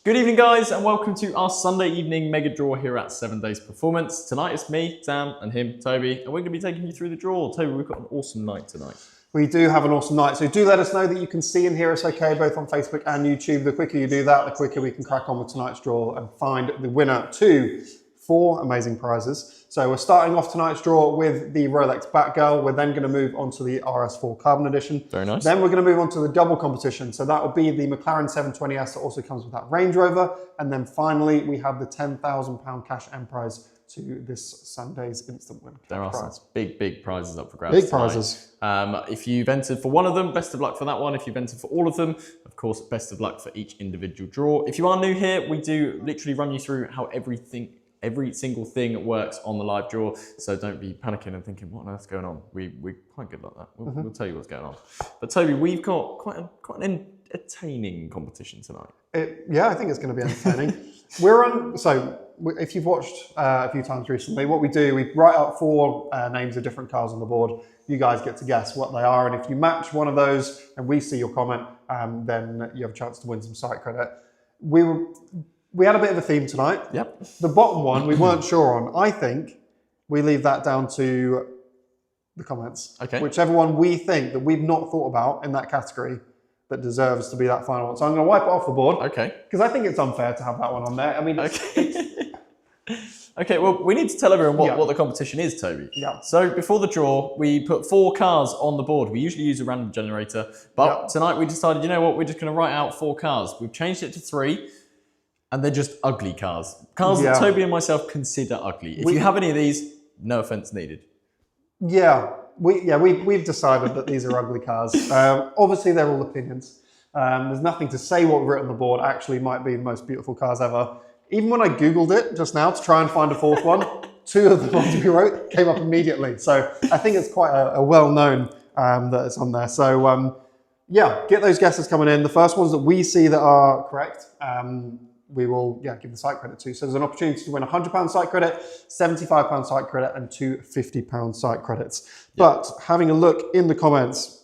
Good evening, guys, and welcome to our Sunday evening mega draw here at 7 Days Performance. Tonight it's me, Sam, and him, Toby, and we're going to be taking you through the draw. Toby, we've got an awesome night tonight. We do have an awesome night, so do let us know that you can see and hear us okay, both on Facebook and YouTube. The quicker you do that, the quicker we can crack on with tonight's draw and find the winner to 4 amazing prizes. So we're starting off tonight's draw with the Rolex Batgirl. We're then going to move on to the RS4 Carbon Edition. Very nice. Then we're going to move on to the double competition. So that will be the McLaren 720S that also comes with that Range Rover. And then finally, we have the £10,000 cash end prize to this Sunday's instant win. There are some big prizes up for grabs. Big prizes. If you've entered for one of them, best of luck for that one. If you've entered for all of them, of course, best of luck for each individual draw. If you are new here, we do literally run you through how every single thing works on the live draw, so don't be panicking and thinking, what on earth's going on? We're quite good like that. We'll tell you what's going on. But Toby, we've got quite an entertaining competition tonight. Yeah, I think it's going to be entertaining. We're on, so if you've watched a few times recently, what we do, we write up 4 names of different cars on the board. You guys get to guess what they are, and if you match one of those and we see your comment, then you have a chance to win some site credit. We had a bit of a theme tonight. Yep. The bottom one we weren't sure on. I think we leave that down to the comments. Okay. Whichever one we think that we've not thought about in that category that deserves to be that final one. So I'm going to wipe it off the board. Okay. Because I think it's unfair to have that one on there. I mean, Okay, well, we need to tell everyone what the competition is, Toby. Yeah. So before the draw, we put 4 cars on the board. We usually use a random generator, but tonight we decided, you know what, we're just going to write out 4 cars. We've changed it to 3. And they're just ugly cars. Cars that Toby and myself consider ugly. If you have any of these, no offense needed. Yeah, we've decided that these are ugly cars. Obviously, they're all opinions. There's nothing to say what we've written on the board actually might be the most beautiful cars ever. Even when I Googled it just now to try and find a 4th one, 2 of the ones we wrote came up immediately. So I think it's quite a well-known that it's on there. So yeah, get those guesses coming in. The first ones that we see that are correct, we will give the site credit to. So there's an opportunity to win £100 site credit, £75 site credit, and 2 £50 site credits. But having a look in the comments,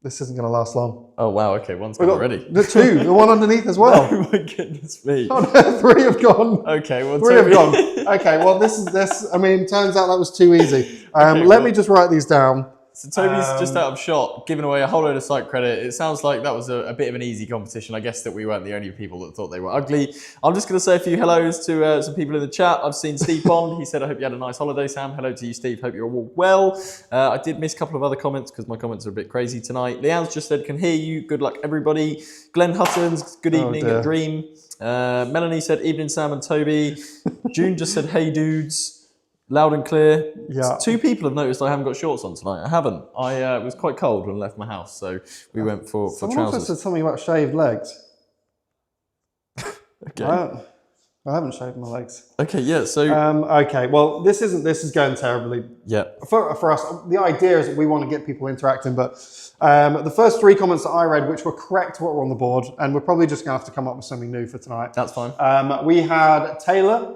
this isn't going to last long. Oh wow, okay, one's gone already. The 2, the one underneath as well. Oh my goodness me. Oh, no, 3 have gone. Okay, well 3 have gone. Okay, well this, I mean, turns out that was too easy. Let me just write these down. So Toby's just out of shot, giving away a whole load of site credit. It sounds like that was a bit of an easy competition. I guess that we weren't the only people that thought they were ugly. I'm just going to say a few hellos to some people in the chat. I've seen Steve Bond. He said, I hope you had a nice holiday, Sam. Hello to you, Steve. Hope you're all well. I did miss a couple of other comments because my comments are a bit crazy tonight. Leanne's just said, can hear you. Good luck, everybody. Glenn Hutton's, good evening, a dream. Melanie said, evening, Sam and Toby. June just said, hey, dudes. Loud and clear. Yeah. 2 people have noticed I haven't got shorts on tonight. I haven't. I was quite cold when I left my house, so we went for trousers. Someone said something about shaved legs. Okay. I haven't shaved my legs. Okay, yeah, so... okay, well, this is going terribly. Yeah. For us, the idea is that we want to get people interacting, but the first 3 comments that I read, which were correct what were on the board, and we're probably just going to have to come up with something new for tonight. That's fine. We had Taylor,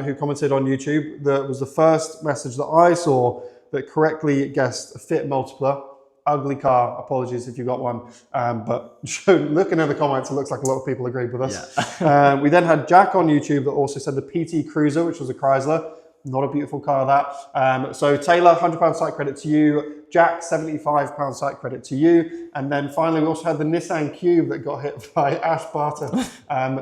who commented on YouTube. That was the first message that I saw that correctly guessed a fit multipler. Ugly car, apologies if you got one, but looking at the comments, it looks like a lot of people agreed with us. Yeah. We then had Jack on YouTube that also said the PT Cruiser, which was a Chrysler. Not a beautiful car, that. So Taylor, £100 site credit to you. Jack, £75 site credit to you. And then finally, we also had the Nissan Cube that got hit by Ash Barter.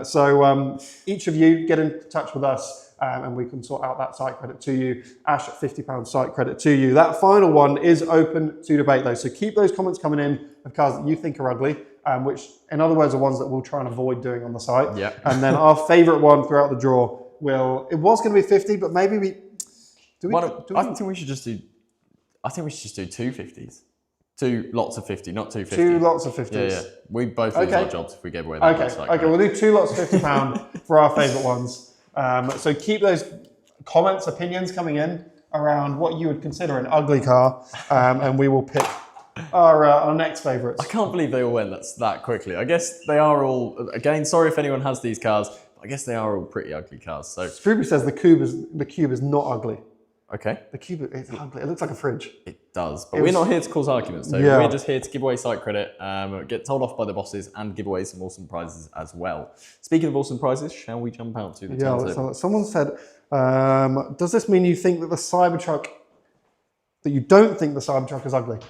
So each of you get in touch with us and we can sort out that site credit to you. Ash, £50 site credit to you. That final one is open to debate though. So keep those comments coming in of cars that you think are ugly, which in other words are ones that we'll try and avoid doing on the site. Yeah. And then our favorite one throughout the draw it was going to be 50, but maybe I think we should just do 2 50s. 2 lots of 50, not 2 50s. 2 lots of 50s. Yeah. We both lose our jobs if we gave away that. Okay, we'll do 2 lots of £50 for our favourite ones. So keep those comments, opinions coming in around what you would consider an ugly car, and we will pick our next favourites. I can't believe they all went that quickly. I guess they are all, again, sorry if anyone has these cars, but I guess they are all pretty ugly cars. So Struby says the cube is not ugly. Okay. The Cubic, it's ugly. It looks like a fridge. It does, but we're not here to cause arguments, Toby. Yeah. We're just here to give away site credit, get told off by the bosses, and give away some awesome prizes as well. Speaking of awesome prizes, shall we jump out to the turntable? Someone said, does this mean you think that the Cybertruck, that you don't think the Cybertruck is ugly?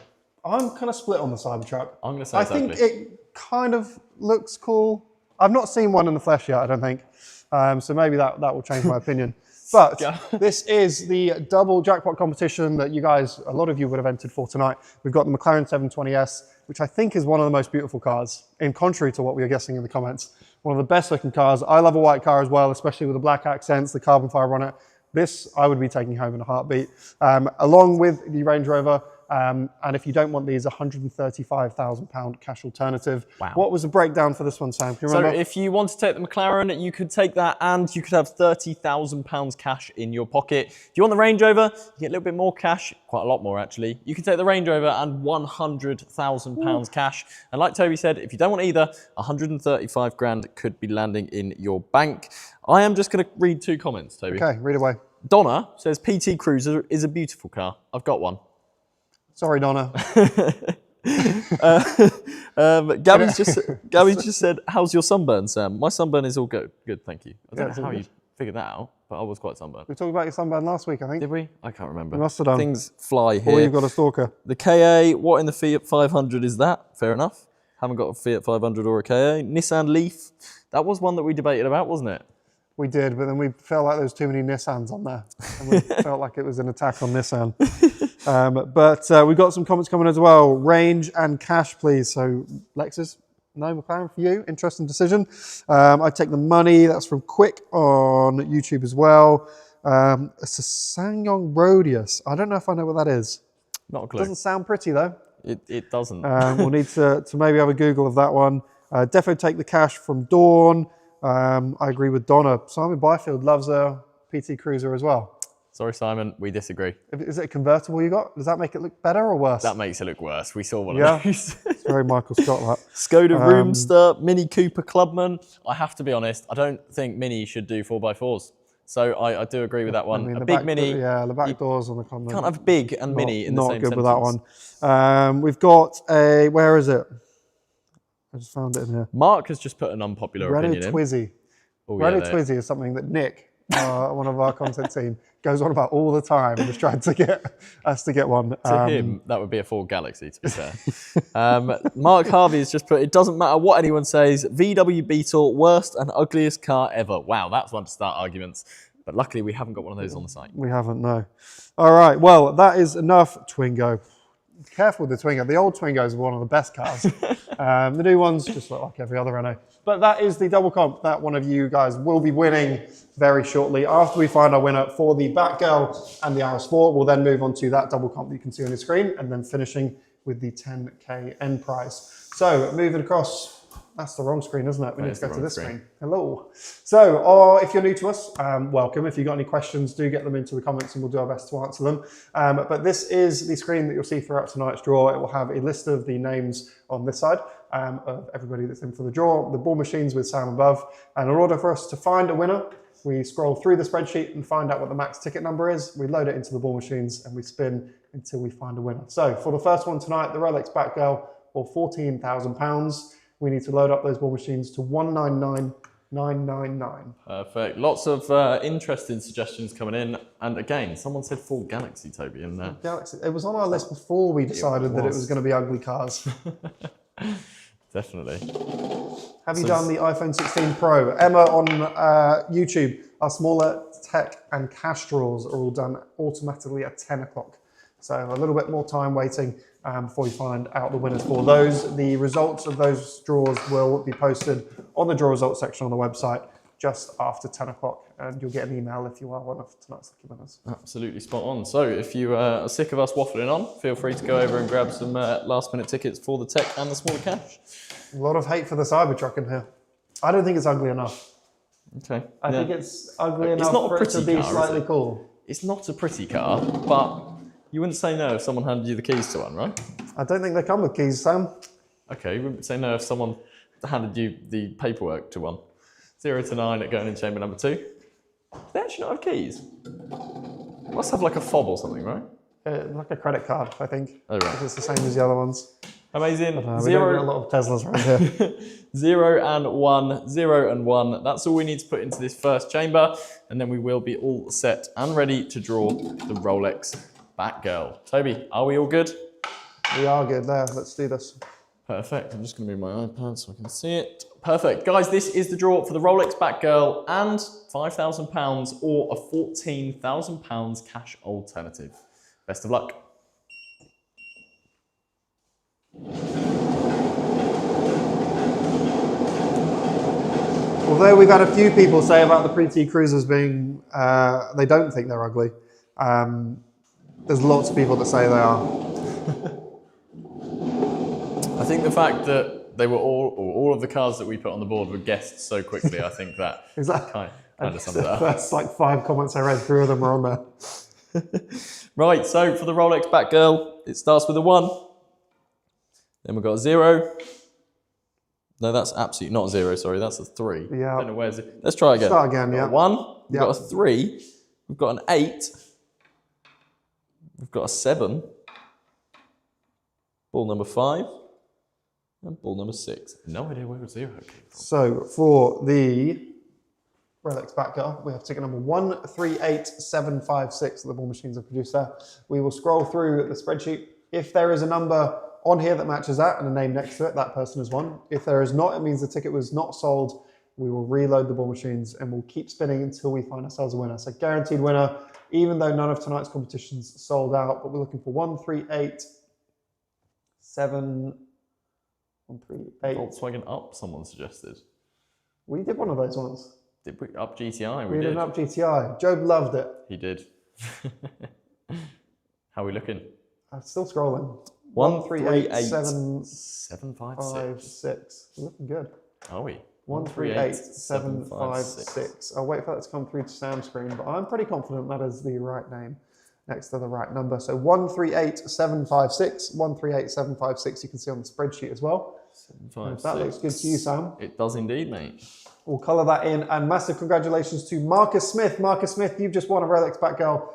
I'm kind of split on the Cybertruck. I'm going to say I it's think ugly. it kind of looks cool. I've not seen one in the flesh yet, I don't think. So maybe that will change my opinion. But this is the double jackpot competition that you guys, a lot of you would have entered for tonight. We've got the McLaren 720S, which I think is one of the most beautiful cars, in contrary to what we were guessing in the comments. One of the best looking cars. I love a white car as well, especially with the black accents, the carbon fibre on it. This I would be taking home in a heartbeat, along with the Range Rover. And if you don't want these, £135,000 cash alternative. Wow. What was the breakdown for this one, Sam? Can you remember? So if you want to take the McLaren, you could take that and you could have £30,000 cash in your pocket. If you want the Range Rover, you get a little bit more cash, quite a lot more actually. You can take the Range Rover and £100,000 cash. And like Toby said, if you don't want either, 135 grand could be landing in your bank. I am just going to read 2 comments, Toby. Okay, read away. Donna says, PT Cruiser is a beautiful car. I've got one. Sorry, Donna. Gabby's just said, how's your sunburn, Sam? My sunburn is all good. Good, thank you. I don't know how you figured that out, but I was quite sunburned. We talked about your sunburn last week, I think. Did we? I can't remember. We must have done. Things fly here. Or you've got a stalker. The KA, what in the Fiat 500 is that? Fair enough. Haven't got a Fiat 500 or a KA. Nissan Leaf, that was one that we debated about, wasn't it? We did, but then we felt like there was too many Nissans on there. And we felt like it was an attack on Nissan. But we've got some comments coming as well. Range and cash, please. So Lexus, no McLaren for you. Interesting decision. I take the money. That's from Quick on YouTube as well. It's a SsangYong Rodius. I don't know if I know what that is. Not a clue. Doesn't sound pretty though. It doesn't. We'll need to maybe have a Google of that one. Defo take the cash from Dawn. I agree with Donna. Simon Byfield loves a PT Cruiser as well. Sorry, Simon, we disagree. Is it a convertible you got? Does that make it look better or worse? That makes it look worse. We saw one of those. It's very Michael Scott, that. Skoda Roomster, Mini Cooper Clubman. I have to be honest, I don't think Mini should do 4x4s. So I do agree with that one. I mean, a big Mini. The back doors on the Clubman. Can't have big and Mini in the same sentence. Not good with that one. We've got a, where is it? I just found it in here. Mark has just put an unpopular opinion in. Twizzy. Oh, Renault Twizy is something that Nick, one of our content team, goes on about all the time and is trying to get us to get one. To him, that would be a Ford Galaxy, to be fair. Mark Harvey has just put, it doesn't matter what anyone says, VW Beetle, worst and ugliest car ever. Wow, that's one to start arguments. But luckily, we haven't got one of those on the site. We haven't, no. All right, well, that is enough Twingo. Careful with the Twingo. The old Twingos are one of the best cars. The new ones just look like every other Renault. But that is the double comp that one of you guys will be winning very shortly. After we find our winner for the Batgirl and the RS4, we'll then move on to that double comp that you can see on your screen and then finishing with the 10K end prize. So moving across, that's the wrong screen, isn't it? We need to go to this screen. Hello. So if you're new to us, welcome. If you've got any questions, do get them into the comments and we'll do our best to answer them. But this is the screen that you'll see throughout tonight's draw. It will have a list of the names on this side of everybody that's in for the draw, the ball machines with Sam above. And in order for us to find a winner, we scroll through the spreadsheet and find out what the max ticket number is. We load it into the ball machines and we spin until we find a winner. So for the first one tonight, the Rolex Batgirl for £14,000. We need to load up those ball machines to 199,999. Perfect. Lots of interesting suggestions coming in. And again, someone said Ford Galaxy, Toby, in there. Galaxy. It was on our list before we decided that it was going to be ugly cars. Definitely. Have you done the iPhone 16 Pro? Emma on YouTube, our smaller tech and cash draws are all done automatically at 10 o'clock. So a little bit more time waiting before you find out the winners for those. The results of those draws will be posted on the draw results section on the website just after 10 o'clock, and you'll get an email if you are one of tonight's lucky winners. Absolutely spot on. So if you are sick of us waffling on, feel free to go over and grab some last minute tickets for the tech and the smaller cash. A lot of hate for the Cybertruck in here. I don't think it's ugly enough. Okay. I think it's ugly enough for it to be slightly cool. It's not a pretty car, but you wouldn't say no if someone handed you the keys to one, right? I don't think they come with keys, Sam. Okay, you wouldn't say no if someone handed you the paperwork to one. 0 to 9 at going in chamber number 2. Do they actually not have keys? Must have like a fob or something, right? Like a credit card, I think. Oh, right. It's the same as the other ones. Amazing. We don't get a lot of Teslas around here. 0 and 1, 0 and 1. That's all we need to put into this first chamber, and then we will be all set and ready to draw the Rolex Batgirl. Toby, are we all good? We are good there. Let's do this. Perfect. I'm just going to move my iPad so I can see it. Perfect. Guys, this is the draw for the Rolex Batgirl and £5,000 or a £14,000 cash alternative. Best of luck. Although we've had a few people say about the Pre-T Cruisers being, they don't think they're ugly. There's lots of people that say they are. I think the fact that they were all of the cars that we put on the board were guessed so quickly, I think that kind of sums it up. That's like 5 comments I read, 3 of them are on there. Right, so for the Rolex Batgirl, it starts with a 1. Then we've got a 0. No, that's absolutely not 0, sorry, that's a 3. Yeah. I don't know where's it. Let's try again. Start again, yeah. 1, we've got a 3, we've got an 8, we've got a 7, ball number 5, and ball number 6. No idea where a 0 came from. So for the Rolex Batgirl, we have ticket number 138756 that the ball machines have produced there. We will scroll through the spreadsheet. If there is a number on here that matches that and a name next to it, that person has won. If there is not, it means the ticket was not sold. We will reload the ball machines and we'll keep spinning until we find ourselves a winner. So guaranteed winner, even though none of tonight's competitions sold out, but we're looking for 138. Volkswagen Up, someone suggested. We did one of those ones. Did we? Up GTI, we did an Up GTI. Job loved it. He did. How are we looking? I'm still scrolling. 138756. Looking good. Are we? 138756. I'll wait for that to come through to Sam's screen, but I'm pretty confident that is the right name next to the right number. So 138756, 138756, you can see on the spreadsheet as well. If that looks good to you, Sam. It does indeed, mate. We'll colour that in, and massive congratulations to Marcus Smith. Marcus Smith, you've just won a Rolex Batgirl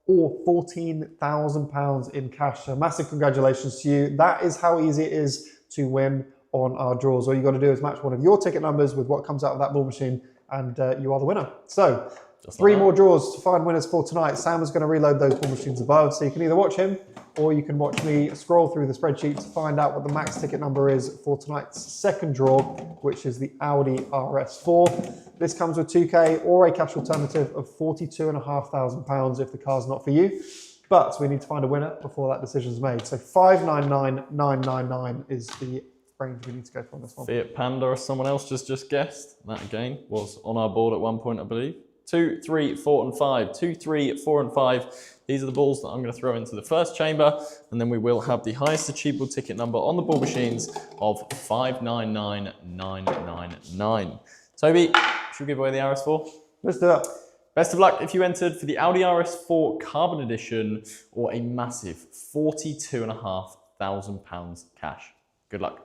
or £14,000 in cash. So massive congratulations to you. That is how easy it is to win on our draws. All you got to do is match one of your ticket numbers with what comes out of that ball machine, and you are the winner. So, three more draws to find winners for tonight. Sam is going to reload those ball machines above, so you can either watch him or you can watch me scroll through the spreadsheet to find out what the max ticket number is for tonight's second draw, which is the Audi RS4. This comes with 2K or a cash alternative of £42,500 if the car's not for you. But we need to find a winner before that decision is made. So 599,999 is the range we need to go for on this one. Fiat Panda, or someone else just guessed. That again was on our board at one point, I believe. 2, 3, 4, and 5. 2, 3, 4, and 5. These are the balls that I'm going to throw into the first chamber, and then we will have the highest achievable ticket number on the ball machines of 599,999. Toby, should we give away the RS4? Let's do it. Best of luck if you entered for the Audi RS4 Carbon Edition or a massive £42,500 cash. Good luck.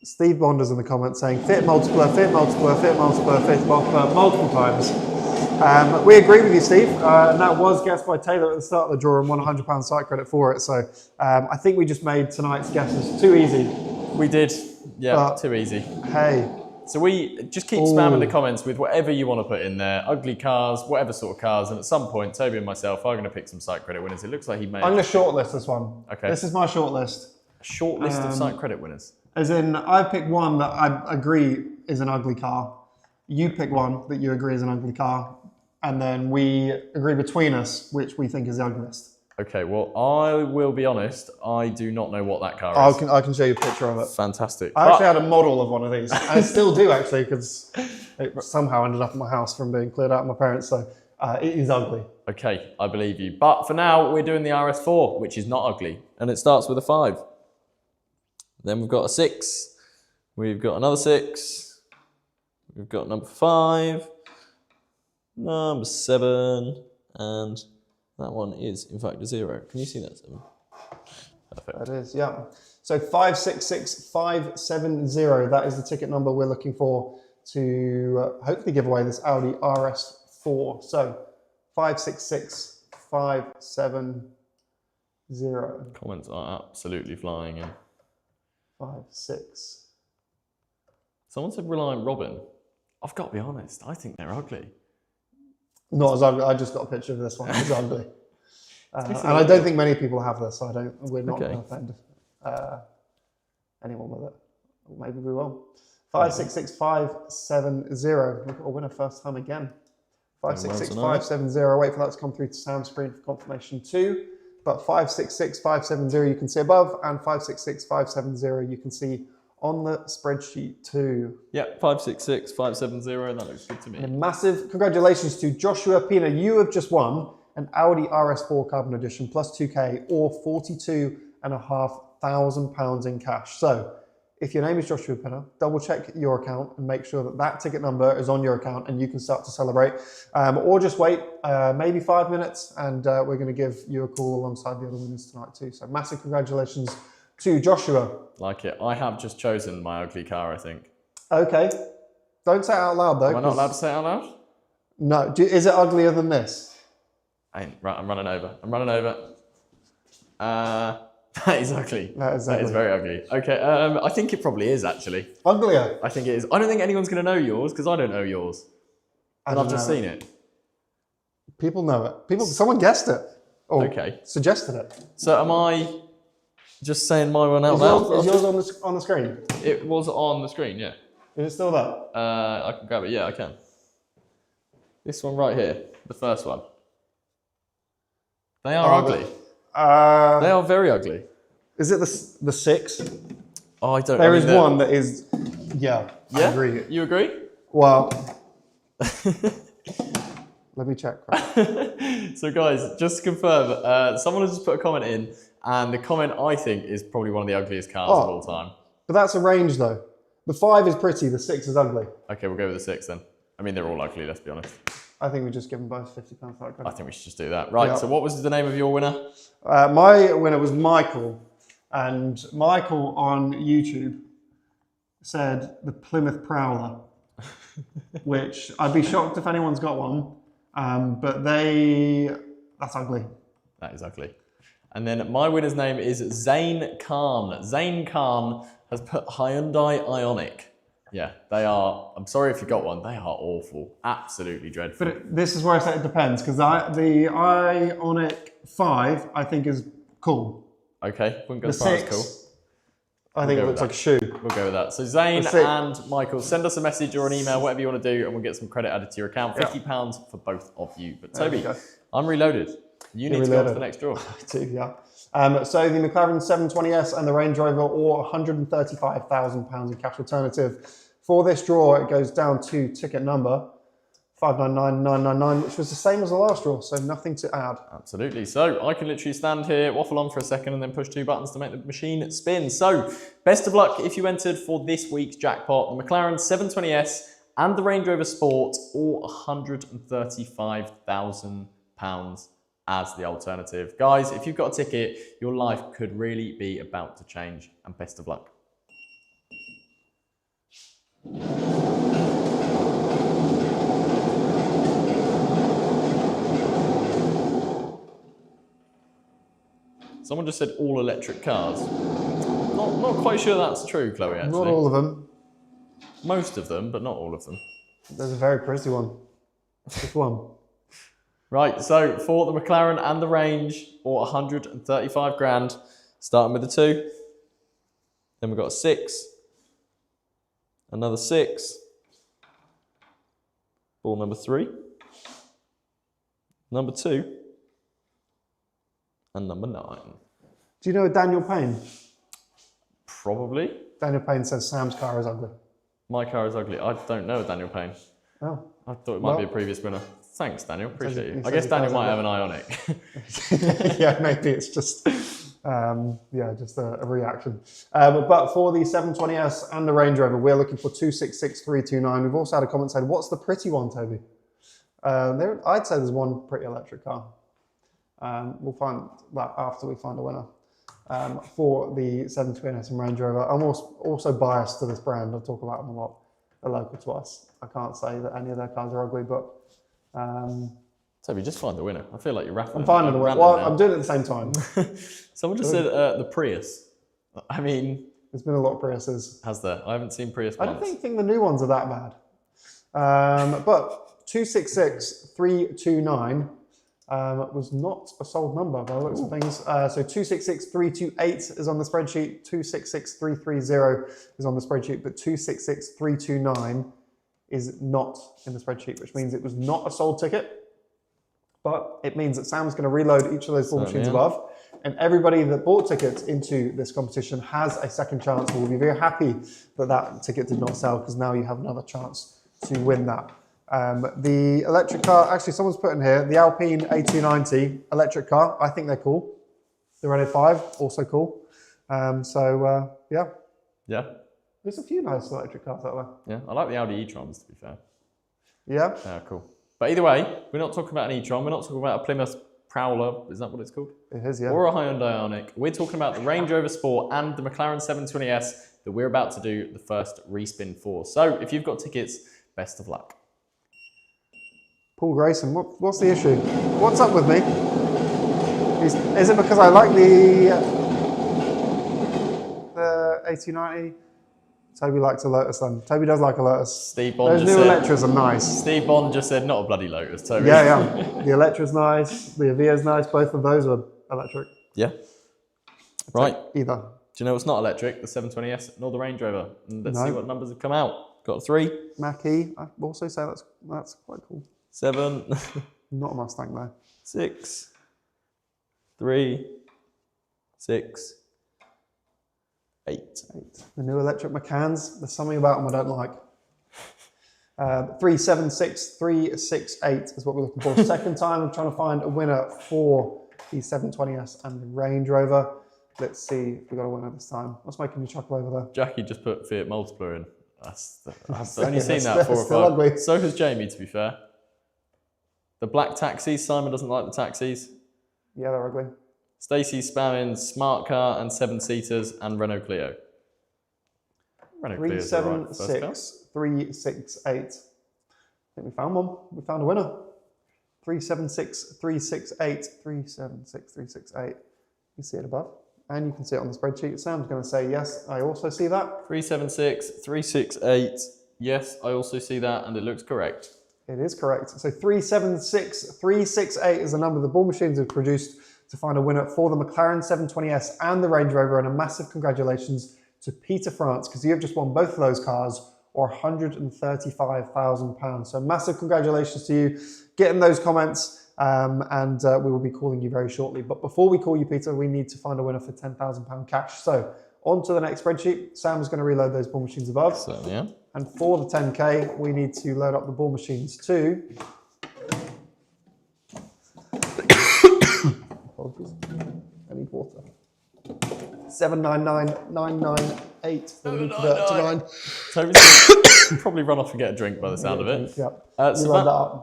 Steve Bond is in the comments saying fit multiplier, fit multiplier, fit multiplier, fit multiplier multiple times. We agree with you, Steve, and that was guessed by Taylor at the start of the draw and won £100 site credit for it. So I think we just made tonight's guesses too easy. We did, yeah, but too easy. Hey. So we just keep spamming the comments with whatever you want to put in there, ugly cars, whatever sort of cars, and at some point, Toby and myself are going to pick some site credit winners. It looks like he may. I'm going to shortlist this one. Okay. This is my shortlist. A short list of site credit winners. As in, I pick one that I agree is an ugly car. You pick one that you agree is an ugly car. And then we agree between us which we think is the ugliest. Okay, well, I will be honest. I do not know what that car is. I can show you a picture of it. Fantastic. I actually had a model of one of these. I still do, actually, because it somehow ended up at my house from being cleared out of my parents. So it is ugly. Okay, I believe you. But for now, we're doing the RS4, which is not ugly. And it starts with a 5. Then we've got a 6. We've got another 6. We've got number 5. Number 7. And that one is, in fact, a 0. Can you see that, 7? Perfect. That is, yeah. So 566570, that is the ticket number we're looking for to hopefully give away this Audi RS4. So 566570. Comments are absolutely flying in. 56. Someone said Reliant Robin. I've got to be honest, I think they're ugly. Not as ugly. I just got a picture of this one. It's ugly. And I don't think many people have this, so we're not going to offend anyone with it. Or maybe we will. 566570. We've got a winner first time again. 566570. Wait for that to come through to Sam's screen for confirmation too. But 566570 you can see above, and 566570 you can see on the spreadsheet too. Yep, 566570. That looks good to me. And a massive congratulations to Joshua Pina. You have just won an Audi RS4 Carbon Edition plus 2K or £42,500 in cash. So if your name is Joshua Pina, double check your account and make sure that that ticket number is on your account and you can start to celebrate. Or just wait maybe 5 minutes and we're going to give you a call alongside the other winners tonight too. So massive congratulations to Joshua. Like it. I have just chosen my ugly car, I think. Okay. Don't say it out loud though. Am I not allowed to say it out loud? No. Is it uglier than this? Right, I'm running over. That is ugly. That is very ugly. Okay, I think it probably is actually. Uglier? I think it is. I don't think anyone's going to know yours because I don't know yours. And I've just seen it. People know it. Someone guessed it. Or okay. Suggested it. So am I just saying my one out loud? Is yours on the screen? It was on the screen, yeah. Is it still there? I can grab it. Yeah, I can. This one right here, the first one. They are ugly. They are very ugly. Is it the 6? Oh, I don't. There is one that is. Yeah, I agree. You agree? Well, let me check. So, guys, just to confirm, someone has just put a comment in, and the comment I think is probably one of the ugliest cars of all time. But that's a range, though. The 5 is pretty. The 6 is ugly. Okay, we'll go with the 6 then. I mean, they're all ugly. Let's be honest. I think we just give them both £50 for that credit. I think we should just do that. Right, so what was the name of your winner? My winner was Michael. And Michael on YouTube said the Plymouth Prowler, which I'd be shocked if anyone's got one. But that's ugly. That is ugly. And then my winner's name is Zain Khan. Zain Khan has put Hyundai Ioniq. Yeah, they are, I'm sorry if you got one, they are awful. Absolutely dreadful. But this is where I say it depends, because the Ioniq 5, I think is cool. Okay, wouldn't go as far as cool. I think it looks like a shoe. We'll go with that. So Zane and Michael, send us a message or an email, whatever you want to do, and we'll get some credit added to your account. £50 for both of you. But Toby, I'm reloaded. You need to go on to the next draw. I do, yeah. So the McLaren 720S and the Range Rover, or £135,000 in cash alternative. For this draw, it goes down to ticket number 599999, which was the same as the last draw, so nothing to add. Absolutely. So I can literally stand here, waffle on for a second, and then push 2 buttons to make the machine spin. So best of luck if you entered for this week's jackpot. The McLaren 720S and the Range Rover Sport, or £135,000 as the alternative. Guys, if you've got a ticket, your life could really be about to change, and best of luck. Someone just said all electric cars. Not quite sure that's true, Chloe, actually. Not all of them. Most of them, but not all of them. There's a very pretty one. Just one. Right, so for the McLaren and the Range, or 135 grand, starting with the 2. Then we've got a 6. Another 6. Ball number 3. Number 2. And number 9. Do you know Daniel Payne? Probably. Daniel Payne says Sam's car is ugly. My car is ugly. I don't know Daniel Payne. Oh. I thought it might be a previous winner. Thanks, Daniel. Appreciate you. I guess Daniel might have an Ioniq. Yeah, maybe it's just, just a reaction. But for the 720S and the Range Rover, we're looking for 266329. We've also had a comment saying, what's the pretty one, Toby? I'd say there's one pretty electric car. We'll find that after we find a winner. For the 720S and Range Rover, I'm also biased to this brand. I talk about them a lot. They're local to us. I can't say that any of their cars are ugly, but Toby, just find the winner. I feel like you're raffling. I'm finding the winner. Well, I'm doing it at the same time. Someone just said the Prius. I mean... There's been a lot of Priuses. Has there? I haven't seen Prius I once. don't think the new ones are that bad. But 266329 was not a sold number by the looks of things. So 266328 is on the spreadsheet, 266330 is on the spreadsheet, but 266329 is not in the spreadsheet, which means it was not a sold ticket. But it means that Sam's going to reload each of those ball machines above. And everybody that bought tickets into this competition has a second chance. We'll be very happy that that ticket did not sell, because now you have another chance to win that. The electric car, actually someone's put in here, the Alpine A290 electric car. I think they're cool. The Renault 5, also cool. Yeah. Yeah. There's a few nice electric cars out there. Yeah, I like the Audi e-trons, to be fair. Yeah. Yeah, cool. But either way, we're not talking about an e-tron. We're not talking about a Plymouth Prowler. Is that what it's called? It is, yeah. Or a Hyundai Ioniq. We're talking about the Range Rover Sport and the McLaren 720S that we're about to do the first respin for. So if you've got tickets, best of luck. Paul Grayson, what's the issue? What's up with me? Is it because I like the A290? Toby likes a Lotus then. Toby does like a Lotus. Steve Bond Those new Electras are nice. Steve Bond just said, not a bloody Lotus, Toby. Yeah. The Electra's nice. The Avia's nice. Both of those are electric. Yeah. Right. Either. Do you know what's not electric? The 720S nor the Range Rover. And let's see what numbers have come out. Got 3. Mach-E. I also say that's quite cool. 7. Not a Mustang though. 6. 3. 6. 8. The new electric Macans, there's something about them I don't like. 376368 is what we're looking for. Second time I'm trying to find a winner for the 720S and the Range Rover. Let's see if we got a winner this time. What's making you chuckle over there? Jackie just put Fiat Multipler in. I've only seen that 4 or 5. Ugly. So has Jamie, to be fair. The black taxis. Simon doesn't like the taxis. Yeah, they're ugly. Stacey's spamming Smart Car and 7-seaters and Renault Clio. Renault Clio's all right. 376368. I think we found one. We found a winner. 376368. 376368. You see it above. And you can see it on the spreadsheet. Sam's going to say, yes, I also see that. 376368. Yes, I also see that, and it looks correct. It is correct. So 376368 is the number the ball machines have produced to find a winner for the McLaren 720S and the Range Rover, and a massive congratulations to Peter France, because you have just won both of those cars, or £135,000. So massive congratulations to you. Get in those comments, and we will be calling you very shortly. But before we call you, Peter, we need to find a winner for £10,000 cash. So on to the next spreadsheet. Sam's going to reload those ball machines above. So, yeah. And for the 10K, we need to load up the ball machines too. Apologies. I need water. 799,998. 799. Toby's probably run off and get a drink by the sound of it. Yep.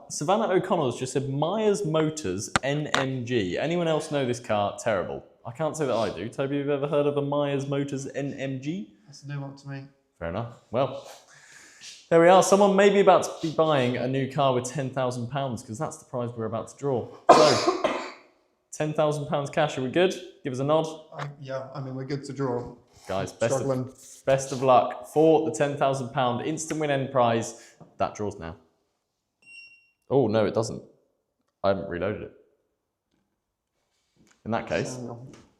Savannah O'Connell's just said Myers Motors NMG. Anyone else know this car? Terrible. I can't say that I do. Toby, have you ever heard of a Myers Motors NMG? That's a new one to me. Fair enough. Well, there we are. Someone may be about to be buying a new car with £10,000, because that's the prize we're about to draw. So, £10,000 cash. Are we good? Give us a nod. Yeah, I mean, we're good to draw. Guys, best of luck for the £10,000 instant win end prize. That draws now. Oh, no, it doesn't. I haven't reloaded it. In that case,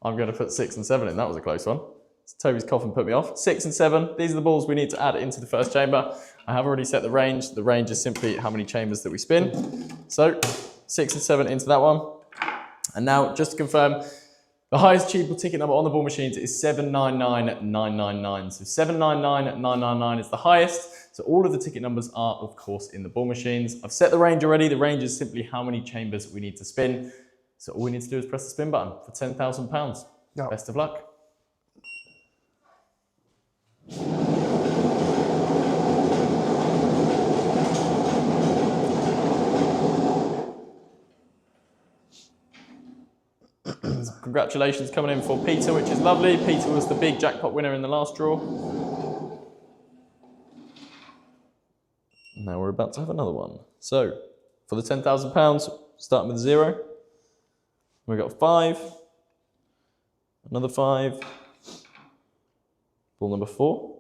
I'm going to put 6 and 7 in. That was a close one. Toby's cough put me off. 6 and 7. These are the balls we need to add into the first chamber. I have already set the range. The range is simply how many chambers that we spin. So 6 and 7 into that one. And now, just to confirm, the highest achievable ticket number on the ball machines is 799,999. So 799,999 is the highest. So all of the ticket numbers are, of course, in the ball machines. I've set the range already. The range is simply how many chambers we need to spin. So all we need to do is press the spin button for £10,000. Yep. Best of luck. Congratulations coming in for Peter, which is lovely. Peter was the big jackpot winner in the last draw. Now we're about to have another one. So, for the £10,000, starting with 0. We got 5, another 5, ball number 4,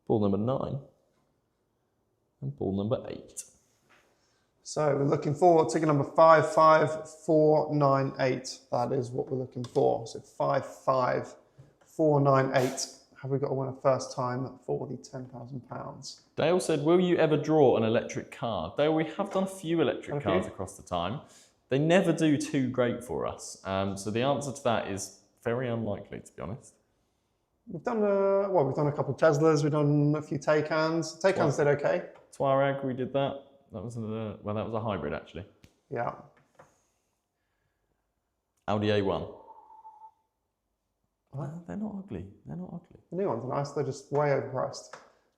ball number 9, and ball number 8. So we're looking for ticket number 55498. That is what we're looking for. So 55498. Have we got a winner first time for the £10,000? Dale said, will you ever draw an electric car? Dale, we have done a few electric cars across the time. They never do too great for us. So the answer to that is very unlikely, to be honest. We've done we've done a couple of Teslas. We've done a few Taycans. Taycans did okay. Touareg, we did that. That was that was a hybrid actually. Yeah. Audi A1. Well, they're not ugly. They're not ugly. The new ones are nice. They're just way overpriced.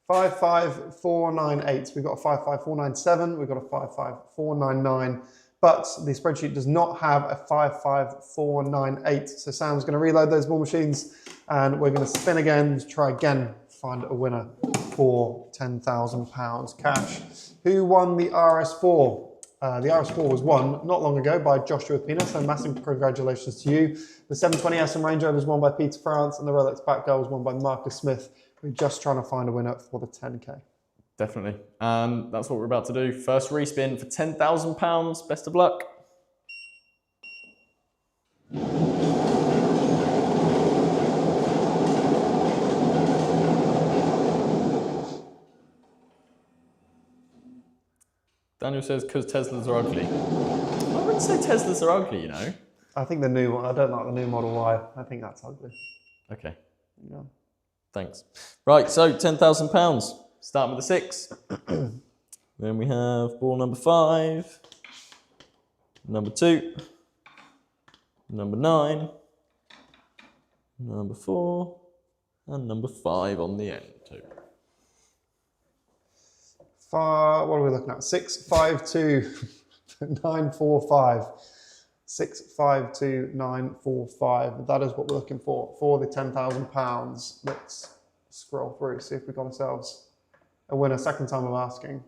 55498. We've got a 55497. We've got a 55499. But the spreadsheet does not have a 55498. So Sam's going to reload those ball machines and we're going to spin again to try again to find a winner for £10,000 cash. Who won the RS4? The RS4 was won not long ago by Joshua Pina, so massive congratulations to you. The 720S and Range Rover was won by Peter France and the Rolex Batgirl was won by Marcus Smith. We're just trying to find a winner for the 10K. Definitely. And that's what we're about to do. First respin for £10,000. Best of luck. Daniel says, because Teslas are ugly. I wouldn't say Teslas are ugly, you know. I think the new one, I don't like the new Model Y. I think that's ugly. Okay. Yeah. Thanks. Right, so £10,000. Starting with a 6. Then we have ball number 5, number 2, number 9, number 4, and number 5 on the end too. What are we looking at? 652945. 652945. That is what we're looking for the £10,000. Let's scroll through, see if we've got ourselves a winner. Second time I'm asking.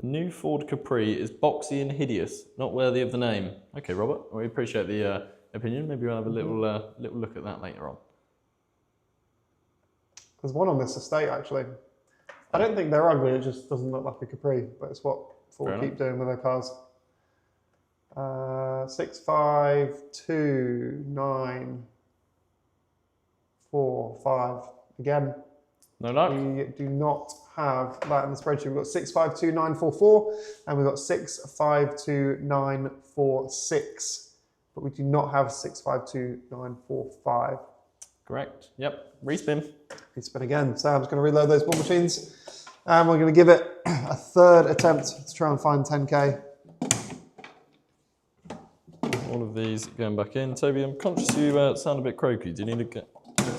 The new Ford Capri is boxy and hideous, not worthy of the name. Okay, Robert, we appreciate the opinion. Maybe we'll have a little look at that later on. There's one on this estate actually. I don't think they're ugly, it just doesn't look like a Capri, but it's what Ford keep doing with their cars. 652945. Again, no luck. We do not have that in the spreadsheet. We've got 652944 and we've got 652946, but we do not have 652945. Correct. Yep. Respin. Respin again. Sam's going to reload those ball machines and we're going to give it a third attempt to try and find 10K. All of these going back in. Toby, I'm conscious you sound a bit croaky. Do you need to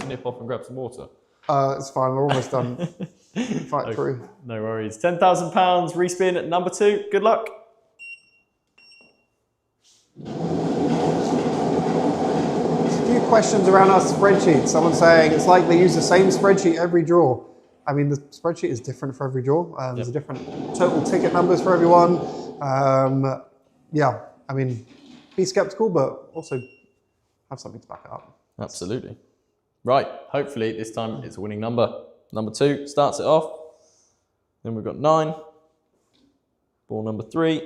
nip off and grab some water? It's fine. We're almost done. Fight through. No worries. £10,000. Respin at number 2. Good luck. A few questions around our spreadsheet. Someone saying it's like they use the same spreadsheet every draw. I mean, the spreadsheet is different for every draw. There's different total ticket numbers for everyone. Yeah, I mean, be skeptical, but also have something to back it up. Absolutely. Right, hopefully this time it's a winning number. Number 2 starts it off. Then we've got 9. Ball number 3.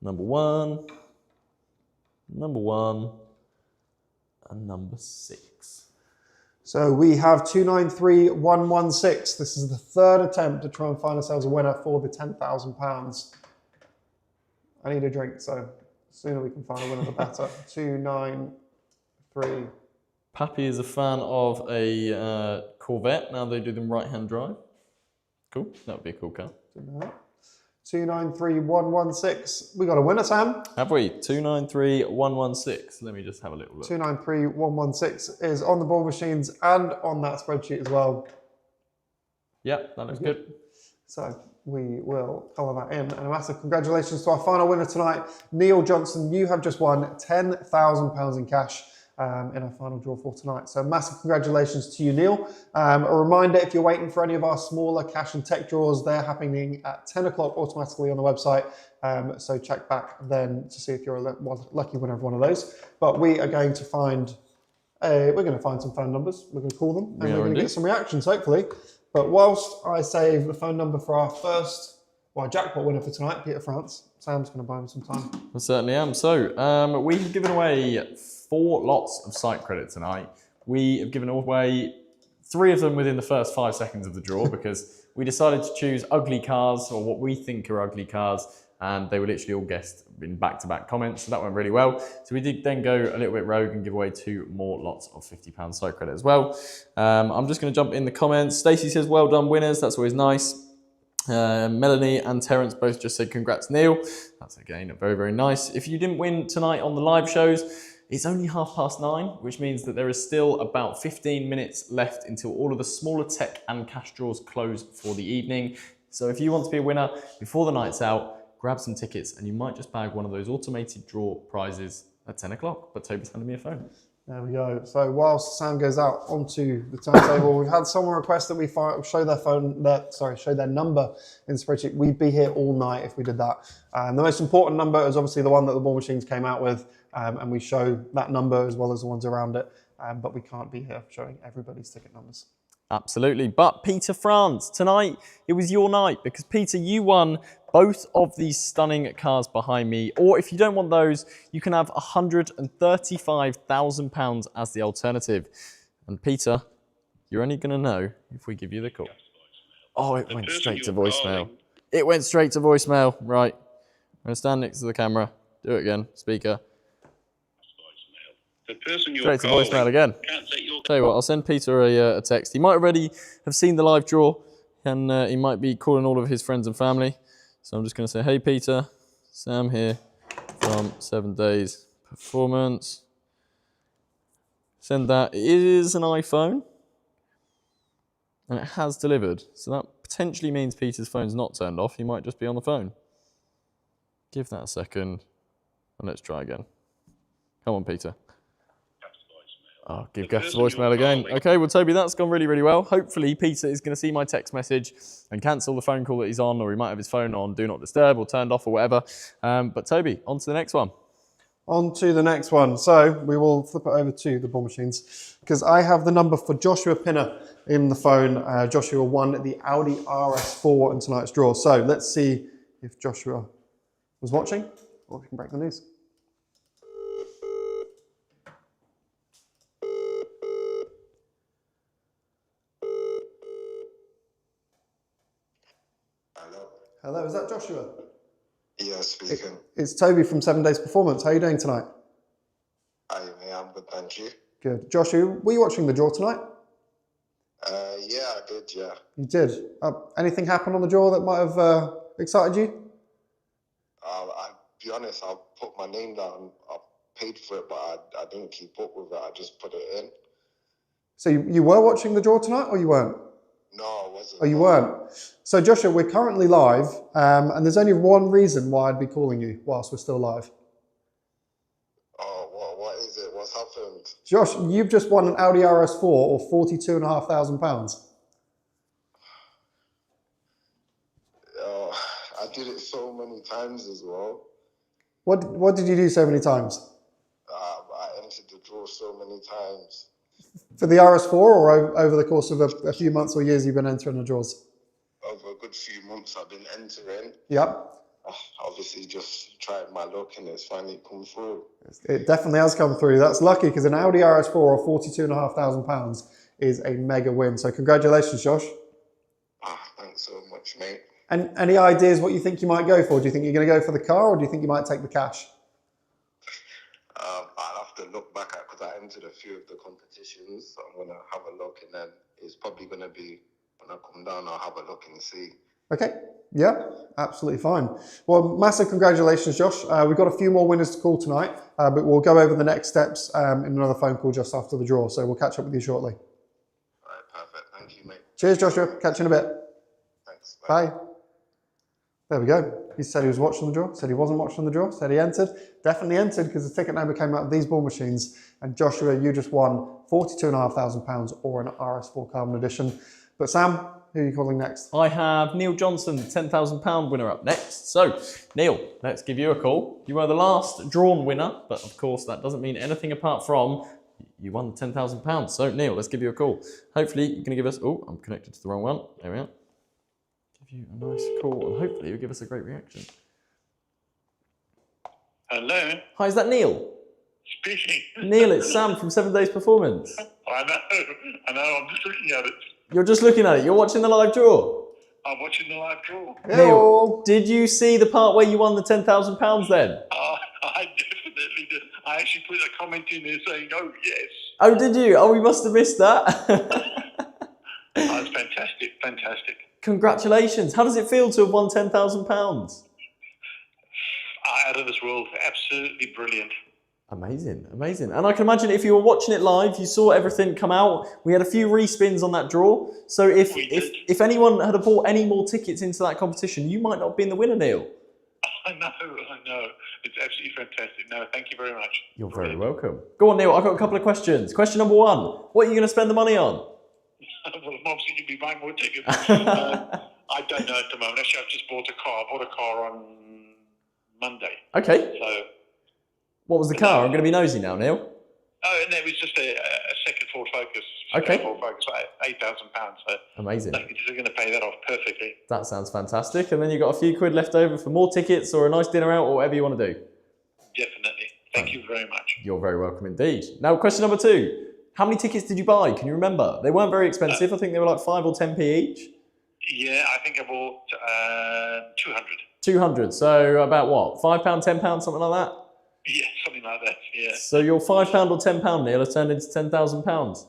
Number 1. Number 1. And number 6. So we have 293116. This is the third attempt to try and find ourselves a winner for the £10,000. I need a drink, so the sooner we can find a winner, the better. 293. Pappy is a fan of a Corvette. Now they do them right-hand drive. Cool. That would be a cool car. 293116. We got a winner, Sam. Have we? 293116. Let me just have a little look. 293116 is on the ball machines and on that spreadsheet as well. Yep, that looks good. So we will colour that in. And a massive congratulations to our final winner tonight, Neil Johnson. You have just won £10,000 in cash. in our final draw for tonight. So massive congratulations to you, Neil. A reminder, if you're waiting for any of our smaller cash and tech draws, they're happening at 10 o'clock automatically on the website. So check back then to see if you're a lucky winner of one of those. But we are going to find some phone numbers. We're going to call them, and we're going to get some reactions, hopefully. But whilst I save the phone number for our first jackpot winner for tonight, Peter France, Sam's going to buy him some time. I certainly am. So we've given away 4 lots of site credit tonight. We have given away 3 of them within the first 5 seconds of the draw because we decided to choose ugly cars, or what we think are ugly cars, and they were literally all guessed in back-to-back comments, so that went really well. So we did then go a little bit rogue and give away 2 more lots of £50 site credit as well. I'm just going to jump in the comments. Stacey says, well done, winners. That's always nice. Melanie and Terence both just said, congrats, Neil. That's, again, very, very nice. If you didn't win tonight on the live shows, it's only 9:30, which means that there is still about 15 minutes left until all of the smaller tech and cash draws close for the evening. So if you want to be a winner before the night's out, grab some tickets and you might just bag one of those automated draw prizes at 10 o'clock. But Toby's handed me a phone. There we go. So whilst Sam goes out onto the turntable, we've had someone request that we show their number in the spreadsheet. We'd be here all night if we did that. The most important number is obviously the one that the Ball Machines came out with, and we show that number as well as the ones around it. But we can't be here showing everybody's ticket numbers. Absolutely. But Peter France, tonight it was your night because Peter, you won both of these stunning cars behind me. Or if you don't want those, you can have £135,000 as the alternative. And Peter, you're only going to know if we give you the call. Oh, it went straight to voicemail. It went straight to voicemail. Right. I'm going to stand next to the camera. Do it again. Speaker. The person you're straight to voicemail again. Tell you what, I'll send Peter a text. He might already have seen the live draw, and he might be calling all of his friends and family. So I'm just going to say, hey Peter, Sam here from 7 Days Performance. Send that. It is an iPhone, and it has delivered. So that potentially means Peter's phone's not turned off. He might just be on the phone. Give that a second, and let's try again. Come on, Peter. Oh, give Gaff the voicemail again. Okay, well, Toby, that's gone really, really well. Hopefully, Peter is going to see my text message and cancel the phone call that he's on, or he might have his phone on Do Not Disturb or turned off or whatever. But Toby, on to the next one. On to the next one. So we will flip it over to the Ball Machines because I have the number for Joshua Pinner in the phone. Joshua won the Audi RS4 in tonight's draw. So let's see if Joshua was watching or we can break the news. Hello, is that Joshua? Yes, speaking. It's Toby from 7 Days Performance. How are you doing tonight? I'm good, thank you. Good. Joshua, were you watching the draw tonight? Yeah, I did, yeah. You did? Anything happen on the draw that might have excited you? I'll be honest, I put my name down. I paid for it, but I didn't keep up with it. I just put it in. So you were watching the draw tonight, or you weren't? No, I wasn't. Oh, you weren't? So Joshua, we're currently live, and there's only one reason why I'd be calling you whilst we're still live. Oh, what is it? What's happened? Josh, you've just won an Audi RS4 or £42,500. Oh, I did it so many times as well. What did you do so many times? I entered the draw so many times. For the RS4 or over the course of a few months or years you've been entering the draws? Over a good few months I've been entering. Yep. Obviously just tried my luck and it's finally come through. It definitely has come through. That's lucky because an Audi RS4 or £42,500 is a mega win. So congratulations, Josh. Thanks so much, mate. And any ideas what you think you might go for? Do you think you're going to go for the car or do you think you might take the cash? I'll have to look back at because I entered a few of the competitions. So I'm going to have a look and then it's probably going to be when I come down, I'll have a look and see. Okay, yeah, absolutely fine. Well, massive congratulations, Josh. We've got a few more winners to call tonight, but we'll go over the next steps in another phone call just after the draw. So we'll catch up with you shortly. All right, perfect. Thank you, mate. Cheers, Joshua. Catch you in a bit. Thanks. Bye. There we go. He said he was watching the draw, said he wasn't watching the draw, said he entered. Definitely entered because the ticket number came out of these ball machines. And Joshua, you just won £42,500 or an RS4 Carbon Edition. But Sam, who are you calling next? I have Neil Johnson, the £10,000 winner up next. So, Neil, let's give you a call. You were the last drawn winner, but of course that doesn't mean anything apart from you won the £10,000. So, Neil, let's give you a call. Hopefully you're going to give us... Oh, I'm connected to the wrong one. There we are. Give you a nice call and hopefully you'll give us a great reaction. Hello. Hi, is that Neil? Speaking. Neil, it's Sam from 7 Days Performance. I know, I'm just looking at it. You're just looking at it. You're watching the live draw. I'm watching the live draw. Neil, did you see the part where you won the £10,000 then? I definitely did. I actually put a comment in there saying, oh, yes. Oh, did you? Oh, we must have missed that. It's fantastic, fantastic. Congratulations. How does it feel to have won £10,000? Out of this world, absolutely brilliant. Amazing, amazing. And I can imagine if you were watching it live, you saw everything come out. We had a few respins on that draw. So if anyone had bought any more tickets into that competition, you might not have been the winner, Neil. I know. It's absolutely fantastic. No, thank you very much. You're very welcome. Go on, Neil. I've got a couple of questions. Question number one. What are you going to spend the money on? Well, I'm obviously going to be buying more tickets. I don't know at the moment. Actually, I've just bought a car. I bought a car on Monday. Okay. So... What was the car? I'm going to be nosy now, Neil. Oh, and it was just a second Ford Focus. Okay. Ford Focus, £8,000. So amazing. They're going to pay that off perfectly. That sounds fantastic. And then you've got a few quid left over for more tickets or a nice dinner out or whatever you want to do. Definitely. Thank you very much. You're very welcome indeed. Now, question number two. How many tickets did you buy? Can you remember? They weren't very expensive. I think they were like 5 or 10p each. Yeah, I think I bought 200. 200. So about what? £5, £10, something like that? Yeah, something like that, yeah. So your £5 or £10, Neil, has turned into £10,000.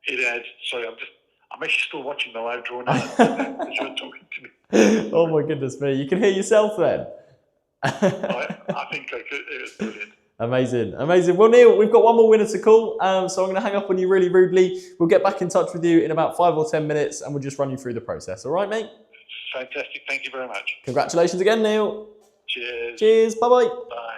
It has. Sorry, I'm actually still watching the live draw now as you're talking to me. Oh my goodness me. You can hear yourself then. I think I could. It was brilliant. Amazing, amazing. Well, Neil, we've got one more winner to call, so I'm going to hang up on you really rudely. We'll get back in touch with you in about 5 or 10 minutes and we'll just run you through the process. All right, mate? Fantastic. Thank you very much. Congratulations again, Neil. Cheers. Cheers. Bye-bye. Bye.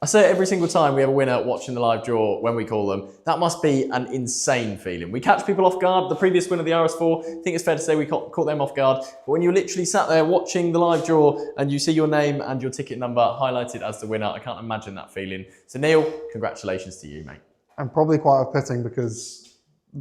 I say it every single time we have a winner watching the live draw when we call them. That must be an insane feeling. We catch people off guard. The previous winner of the RS4, I think it's fair to say we caught them off guard. But when you're literally sat there watching the live draw and you see your name and your ticket number highlighted as the winner, I can't imagine that feeling. So Neil, congratulations to you, mate. And probably quite off-putting because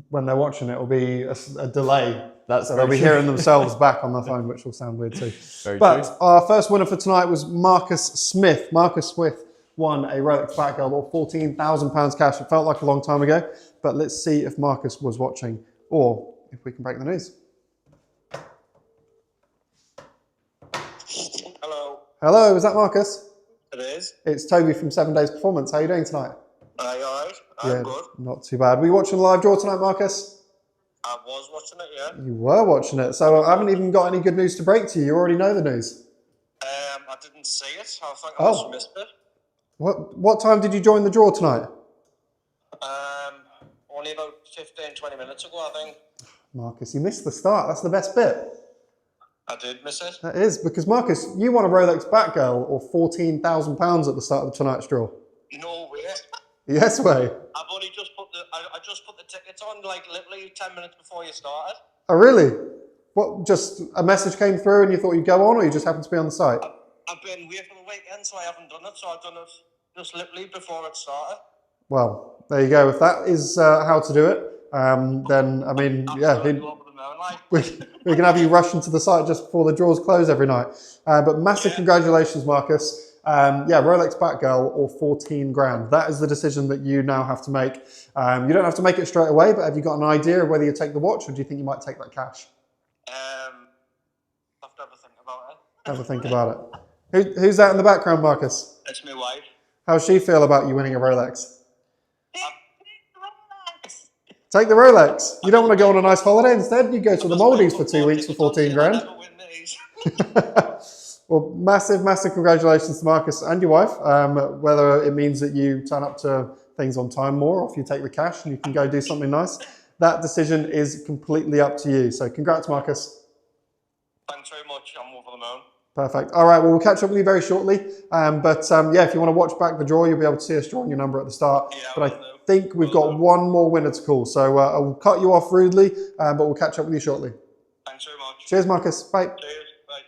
when they're watching it will be a delay. So they'll be hearing themselves back on the phone, which will sound weird too. Very but true. Our first winner for tonight was Marcus Smith. Marcus Smith won a Rolex Batgirl or £14,000 cash. It felt like a long time ago, but let's see if Marcus was watching or if we can break the news. Hello. Hello, is that Marcus? It is. It's Toby from 7 Days Performance. How are you doing tonight? Are you alright? I'm good. Not too bad. Were you watching the live draw tonight, Marcus? I was watching it, yeah. You were watching it, so I haven't even got any good news to break to you. You already know the news. I didn't see it. I think I must have missed it. What time did you join the draw tonight? Only about 15, 20 minutes ago, I think. Marcus, you missed the start. That's the best bit. I did miss it. That is, because Marcus, you won a Rolex Batgirl or £14,000 at the start of tonight's draw. No way. Yes way. I've only just put I just put the tickets on like literally 10 minutes before you started. Oh really? What, just a message came through and you thought you'd go on or you just happened to be on the site? I've been away for the weekend, so I haven't done it, so I've done it just literally before it started. Well, there you go. If that is how to do it, then, I mean, yeah, we can have you rush into the site just before the draws close every night. But massive congratulations, Marcus. Yeah, Rolex Batgirl or 14 grand. That is the decision that you now have to make. You don't have to make it straight away, but have you got an idea of whether you take the watch or do you think you might take that cash? I'll have to have a think about it. Have a think about it. Who's that in the background, Marcus? It's my wife. How's she feel about you winning a Rolex? Take the Rolex. You don't want to go on a nice holiday instead? You go to the Maldives for 2 weeks for 14 grand. Well, massive, massive congratulations to Marcus and your wife. Whether it means that you turn up to things on time more or if you take the cash and you can go do something nice, that decision is completely up to you. So congrats, Marcus. Thanks very much. I'm over the moon. Perfect. All right, well, we'll catch up with you very shortly. Yeah, if you want to watch back the draw, you'll be able to see us drawing your number at the start. Yeah, but I think we've got one more winner to call. So I'll cut you off rudely, but we'll catch up with you shortly. Thanks very much. Cheers, Marcus. Bye. Cheers. Bye.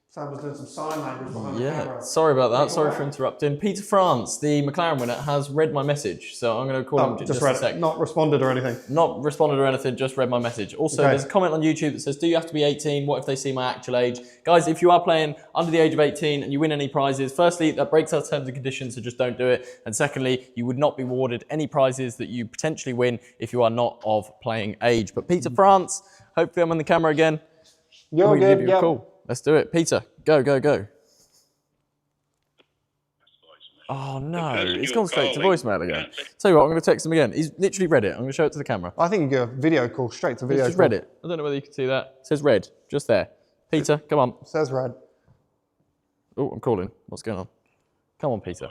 Sam was doing some sign language behind the Yeah, camera. sorry about that. Sorry for interrupting. Peter France, the McLaren winner, has read my message. So I'm going to call him just read a sec. it, not responded or anything. Not responded or anything, just read my message. Also, Okay. there's a comment on YouTube that says, do you have to be 18? What if they see my actual age? Guys, if you are playing under the age of 18 and you win any prizes, firstly, that breaks our terms and conditions, so just don't do it. And secondly, you would not be awarded any prizes that you potentially win if you are not of playing age. But Peter France, hopefully I'm on the camera again. You're We can good, give you a yeah. call. Let's do it. Peter, go, go, go. Oh no, it's gone straight to voicemail again. Tell you what, I'm going to text him again. He's literally read it. I'm going to show it to the camera. I think you get a video call, straight to He's video just call. read it. I don't know whether you can see that. It says red, just there. Peter, come on. Says red. Oh, I'm calling. What's going on? Come on, Peter.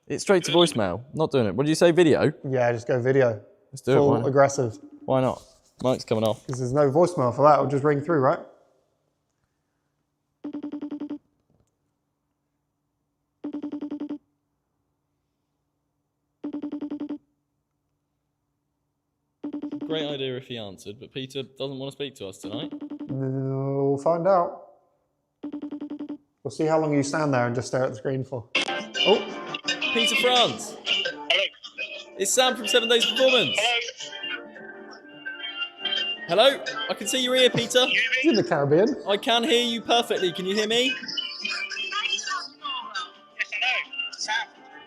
It's straight to voicemail. Not doing it. What did you say, video? Yeah, just go video. Let's do it. Full Why not? aggressive. Why not? Mike's coming off. Because there's no voicemail for that. It'll just ring through, right? Great idea if he answered, but Peter doesn't want to speak to us tonight. We'll find out. We'll see how long you stand there and just stare at the screen for. Oh, Peter France. Hello. It's Sam from 7 Days Performance. Hello? I can see your ear, Peter. it's in the Caribbean. I can hear you perfectly. Can you hear me? Yes, I know. Sam,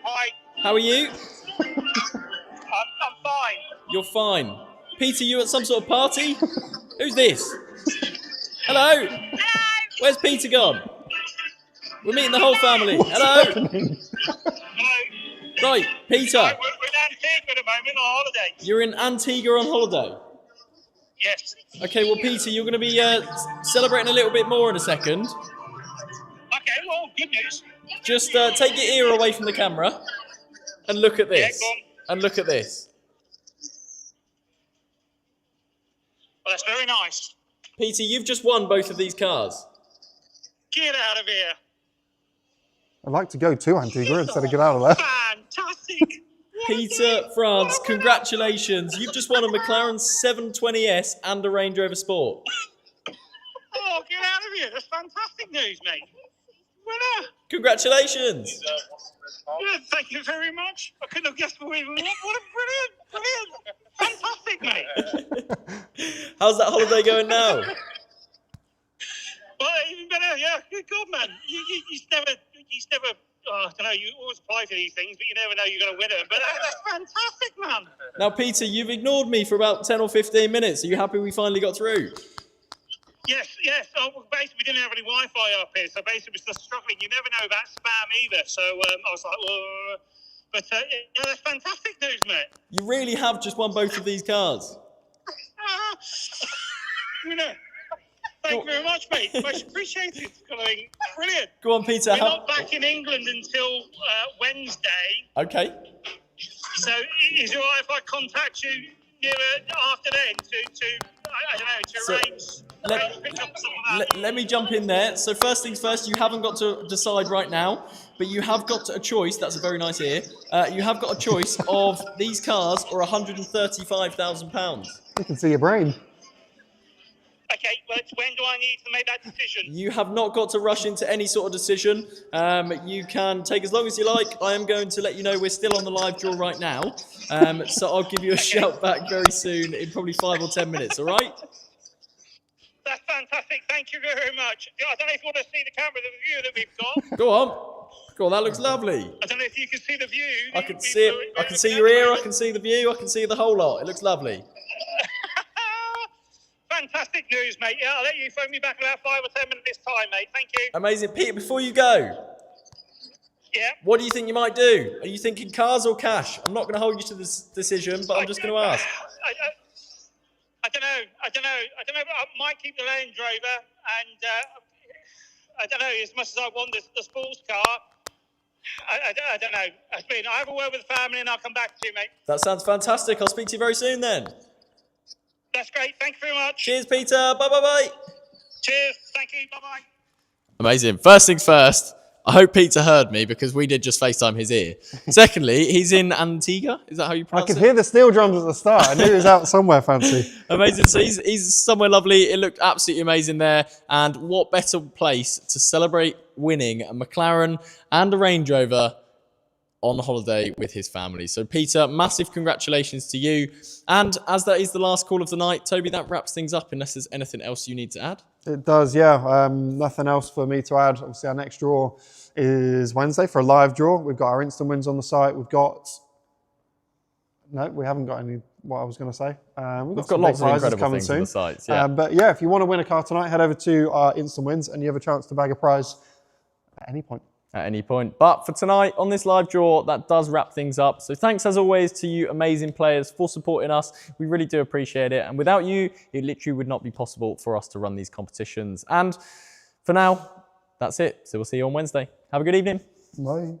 hi. How are you? I'm fine. You're fine. Peter, you at some sort of party? Who's this? Hello? Hello. Where's Peter gone? We're meeting the whole family. Hello? Hello. Right, Peter, We're in Antigua at the moment on holiday. you're in Antigua on holiday. Yes. Okay, well, Peter, you're going to be celebrating a little bit more in a second. Okay, well, good news. Just take your ear away from the camera and look at this. Yeah, go on. And look at this. Well, that's very nice. Peter, you've just won both of these cars. Get out of here. I'd like to go to Antigua instead of get out of there. Fantastic. Peter France, congratulations. You've just won a McLaren 720S and a Range Rover Sport. Oh, get out of here. That's fantastic news, mate. Winner. Congratulations. Yeah, thank you very much. I couldn't have guessed more even more. What a brilliant. Fantastic, mate. How's that holiday going now? Well, even better, yeah. Good God, man. You never, I don't know, you always apply for these things, but you never know you're going to win them. But that's fantastic, man. Now, Peter, you've ignored me for about 10 or 15 minutes. Are you happy we finally got through? Yes. Oh, well, basically, we didn't have any Wi-Fi up here, so basically we're still struggling. You never know about spam either. So I was like, well, but yeah, that's fantastic news, mate. You really have just won both of these cars. You know, thank you very much, mate. Much appreciated. Brilliant. Go on, Peter. We're not back in England until Wednesday. Okay. So is it all right if I contact you nearer after then to arrange pick up some of that? Let me jump in there. So first things first, you haven't got to decide right now, but you have got a choice. That's a very nice ear. You have got a choice of these cars or £135,000. You can see your brain. Okay, but when do I need to make that decision? You have not got to rush into any sort of decision. You can take as long as you like. I am going to let you know we're still on the live draw right now. So I'll give you a shout back very soon in probably 5 or 10 minutes, all right? That's fantastic. Thank you very much. I don't know if you want to see the camera, the view that we've got. Go on. Go on, that looks lovely. I don't know if you can see the view. I can see it. I can see your ear. I can see the view. I can see the whole lot. It looks lovely. Fantastic news, mate. Yeah, I'll let you phone me back in about 5 or 10 minutes time, mate. Thank you. Amazing. Peter, before you go, Yeah. what do you think you might do? Are you thinking cars or cash? I'm not going to hold you to this decision, but I'm just going to ask. I don't know. But I might keep the Range Rover, and I don't know. As much as I want the sports car, I don't know. I have a word with the family, and I'll come back to you, mate. That sounds fantastic. I'll speak to you very soon then. That's great. Thank you very much. Cheers, Peter. Bye, bye, bye. Cheers. Thank you. Bye-bye. Amazing. First things first, I hope Peter heard me because we did just FaceTime his ear. Secondly, he's in Antigua. Is that how you I pronounce could it? hear the steel drums at the start. I knew he was out somewhere fancy. Amazing. So he's somewhere lovely. It looked absolutely amazing there. And what better place to celebrate winning a McLaren and a Range Rover on holiday with his family. So Peter, massive congratulations to you. And as that is the last call of the night, Toby, that wraps things up unless there's anything else you need to add. It does, yeah. Nothing else for me to add. Obviously, our next draw is Wednesday for a live draw. We've got our instant wins on the site. No, we haven't got any, what I was going to say. We've got lots of incredible things on the sites, yeah. But yeah, if you want to win a car tonight, head over to our instant wins and you have a chance to bag a prize at any point. At any point. But for tonight, on this live draw, that does wrap things up. So thanks as always to you amazing players for supporting us. We really do appreciate it. And without you, it literally would not be possible for us to run these competitions. And for now, that's it. So we'll see you on Wednesday. Have a good evening. Bye.